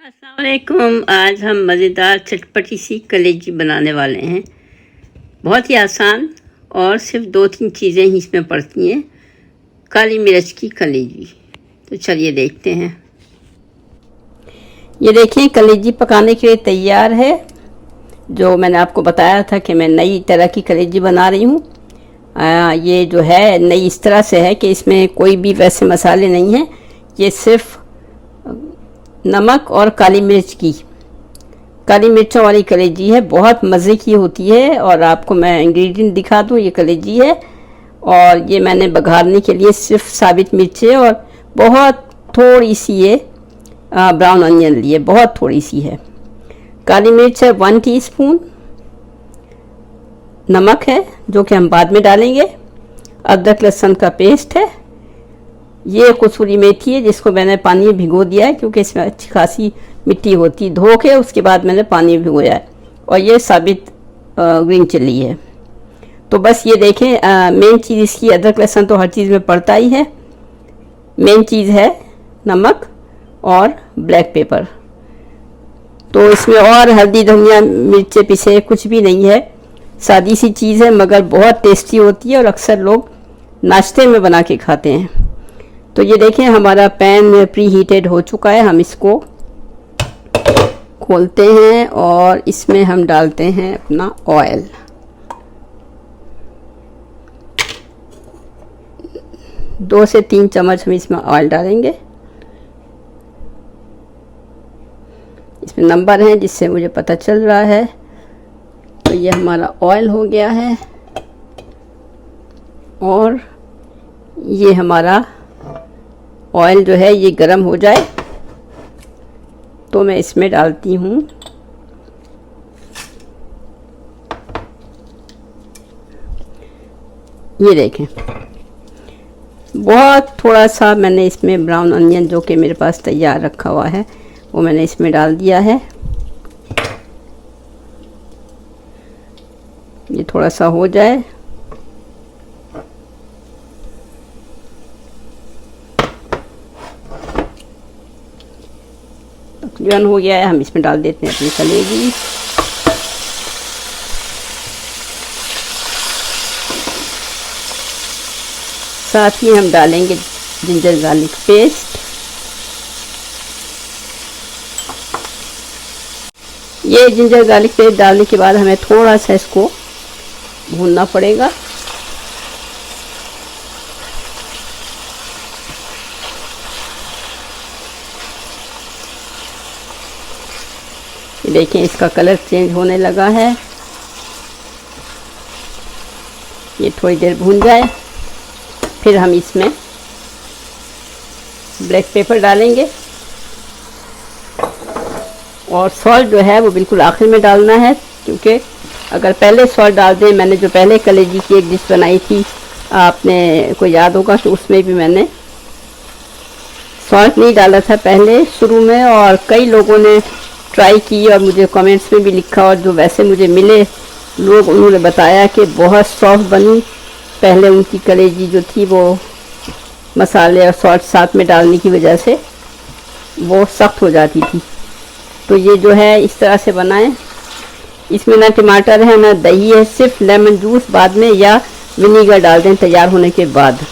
अस्सलाम वालेकुम। आज हम मज़ेदार चटपटी सी कलेजी बनाने वाले हैं। बहुत ही आसान और सिर्फ 2-3 चीज़ें ही इसमें पड़ती हैं। काली मिर्च की कलेजी। तो चलिए देखते हैं। ये देखिए कलेजी पकाने के लिए तैयार है। जो मैंने आपको बताया था कि मैं नई तरह की कलेजी बना रही हूँ। ये जो है नई इस तरह से है कि इसमें कोई भी वैसे मसाले नहीं हैं। ये सिर्फ नमक और काली मिर्चों वाली कलेजी है। बहुत मज़े की होती है। और आपको मैं इंग्रेडिएंट दिखा दूँ। ये कलेजी है और ये मैंने बघारने के लिए सिर्फ साबित मिर्चें और बहुत थोड़ी सी ये ब्राउन अनियन लिए, बहुत थोड़ी सी है। काली मिर्च है 1 टीस्पून, नमक है जो कि हम बाद में डालेंगे, अदरक लहसुन का पेस्ट है, ये कसूरी मेथी है जिसको मैंने पानी में भिगो दिया है क्योंकि इसमें अच्छी खासी मिट्टी होती है। धो के उसके बाद मैंने पानी में भिगोया है। और ये साबित ग्रीन चिल्ली है। तो बस ये देखें, मेन चीज़ इसकी अदरक लहसुन तो हर चीज़ में पड़ता ही है। मेन चीज़ है नमक और ब्लैक पेपर। तो इसमें और हल्दी धनिया मिर्चें पिसे कुछ भी नहीं है। सादी सी चीज़ है मगर बहुत टेस्टी होती है और अक्सर लोग नाश्ते में बना के खाते हैं। तो ये देखें हमारा पैन प्री हीटेड हो चुका है। हम इसको खोलते हैं और इसमें हम डालते हैं अपना ऑयल। दो से 3 चम्मच हम इसमें ऑयल डालेंगे। इसमें नंबर हैं जिससे मुझे पता चल रहा है। तो ये हमारा ऑयल हो गया है और ये हमारा ऑयल जो है ये गरम हो जाए तो मैं इसमें डालती हूँ ये देखें बहुत थोड़ा सा मैंने इसमें ब्राउन अनियन जो कि मेरे पास तैयार रखा हुआ है वो मैंने इसमें डाल दिया है। ये थोड़ा सा हो जाए तकरीबन हो गया है। हम इसमें डाल देते हैं अपनी कलेजी। साथ ही हम डालेंगे जिंजर गार्लिक पेस्ट। ये जिंजर गार्लिक पेस्ट डालने के बाद हमें थोड़ा सा इसको भूनना पड़ेगा। देखें इसका कलर चेंज होने लगा है। ये थोड़ी देर भून जाए फिर हम इसमें ब्लैक पेपर डालेंगे और सॉल्ट जो है वो बिल्कुल आखिर में डालना है क्योंकि अगर पहले सॉल्ट डाल दें, मैंने जो पहले कलेजी की एक डिश बनाई थी आपने को याद होगा तो उसमें भी मैंने सॉल्ट नहीं डाला था पहले शुरू में। और कई लोगों ने ट्राई की और मुझे कमेंट्स में भी लिखा और जो वैसे मुझे मिले लोग उन्होंने बताया कि बहुत सॉफ्ट बनी। पहले उनकी कलेजी जो थी वो मसाले और सॉल्ट साथ में डालने की वजह से वो सख्त हो जाती थी। तो ये जो है इस तरह से बनाएं। इसमें ना टमाटर है ना दही है, सिर्फ लेमन जूस बाद में या विनीगर डाल दें तैयार होने के बाद।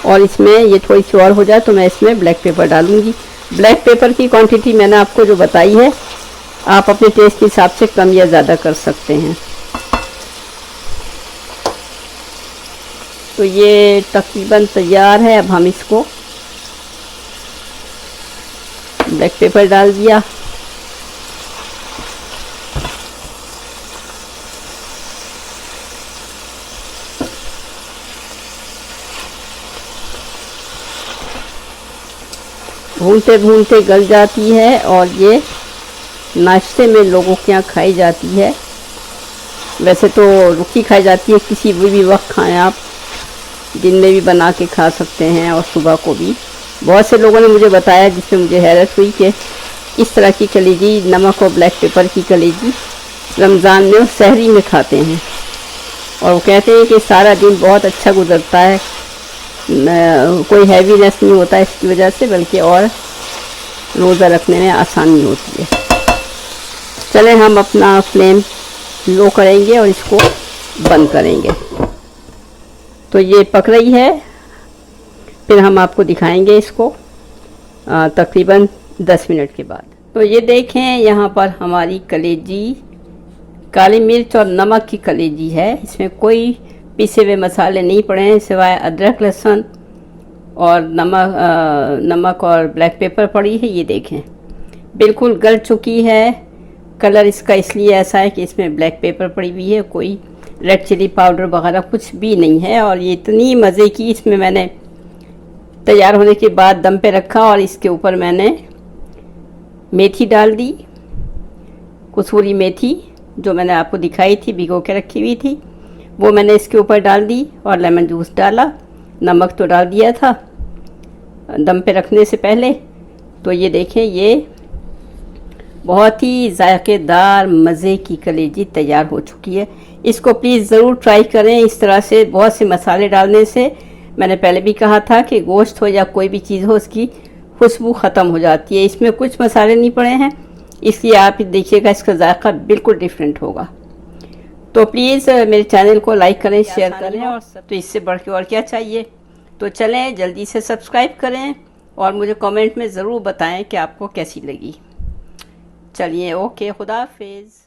और इसमें ये थोड़ी सी और हो जाए तो मैं इसमें ब्लैक पेपर डालूँगी। ब्लैक पेपर की क्वांटिटी मैंने आपको जो बताई है, आप अपने टेस्ट के हिसाब से कम या ज़्यादा कर सकते हैं। तो ये तकरीबन तैयार है। अब हम इसको ब्लैक पेपर डाल दिया, भूनते भूनते गल जाती है और ये नाश्ते में लोगों के यहाँ खाई जाती है। वैसे तो रुखी खाई जाती है, किसी भी वक्त खाएं आप, दिन में भी बना के खा सकते हैं और सुबह को भी। बहुत से लोगों ने मुझे बताया जिससे मुझे हैरत हुई कि इस तरह की कलेजी नमक और ब्लैक पेपर की कलेजी रमज़ान में और सहरी में खाते हैं और वो कहते हैं कि सारा दिन बहुत अच्छा गुजरता है, कोई हैवीनेस नहीं होता इसकी वजह से, बल्कि और रोज़ा रखने में आसानी होती है। चलें हम अपना फ्लेम लो करेंगे और इसको बंद करेंगे। तो ये पक रही है, फिर हम आपको दिखाएंगे इसको तकरीबन 10 मिनट के बाद। तो ये देखें, यहाँ पर हमारी कलेजी काली मिर्च और नमक की कलेजी है। इसमें कोई पिसे हुए मसाले नहीं पड़े हैं सिवाय अदरक, लहसुन और नमक और ब्लैक पेपर पड़ी है। ये देखें बिल्कुल गल चुकी है। कलर इसका इसलिए ऐसा है कि इसमें ब्लैक पेपर पड़ी हुई है, कोई रेड चिली पाउडर वगैरह कुछ भी नहीं है। और ये इतनी मज़े की, इसमें मैंने तैयार होने के बाद दम पे रखा और इसके ऊपर मैंने मेथी डाल दी, कसूरी मेथी जो मैंने आपको दिखाई थी भिगो के रखी हुई थी, वो मैंने इसके ऊपर डाल दी और लेमन जूस डाला। नमक तो डाल दिया था दम पे रखने से पहले। तो ये देखें, ये बहुत ही जायकेदार मज़े की कलेजी तैयार हो चुकी है। इसको प्लीज़ ज़रूर ट्राई करें। इस तरह से बहुत से मसाले डालने से, मैंने पहले भी कहा था कि गोश्त हो या कोई भी चीज़ हो, उसकी खुशबू ख़त्म हो जाती है। इसमें कुछ मसाले नहीं पड़े हैं, इसलिए आप देखिएगा इसका जायका बिल्कुल डिफरेंट होगा। तो प्लीज़ मेरे चैनल को लाइक करें, शेयर करें, और तो इससे बढ़ के और क्या चाहिए। तो चलें जल्दी से सब्सक्राइब करें और मुझे कमेंट में ज़रूर बताएं कि आपको कैसी लगी। चलिए, ओके, खुदा हाफिज़।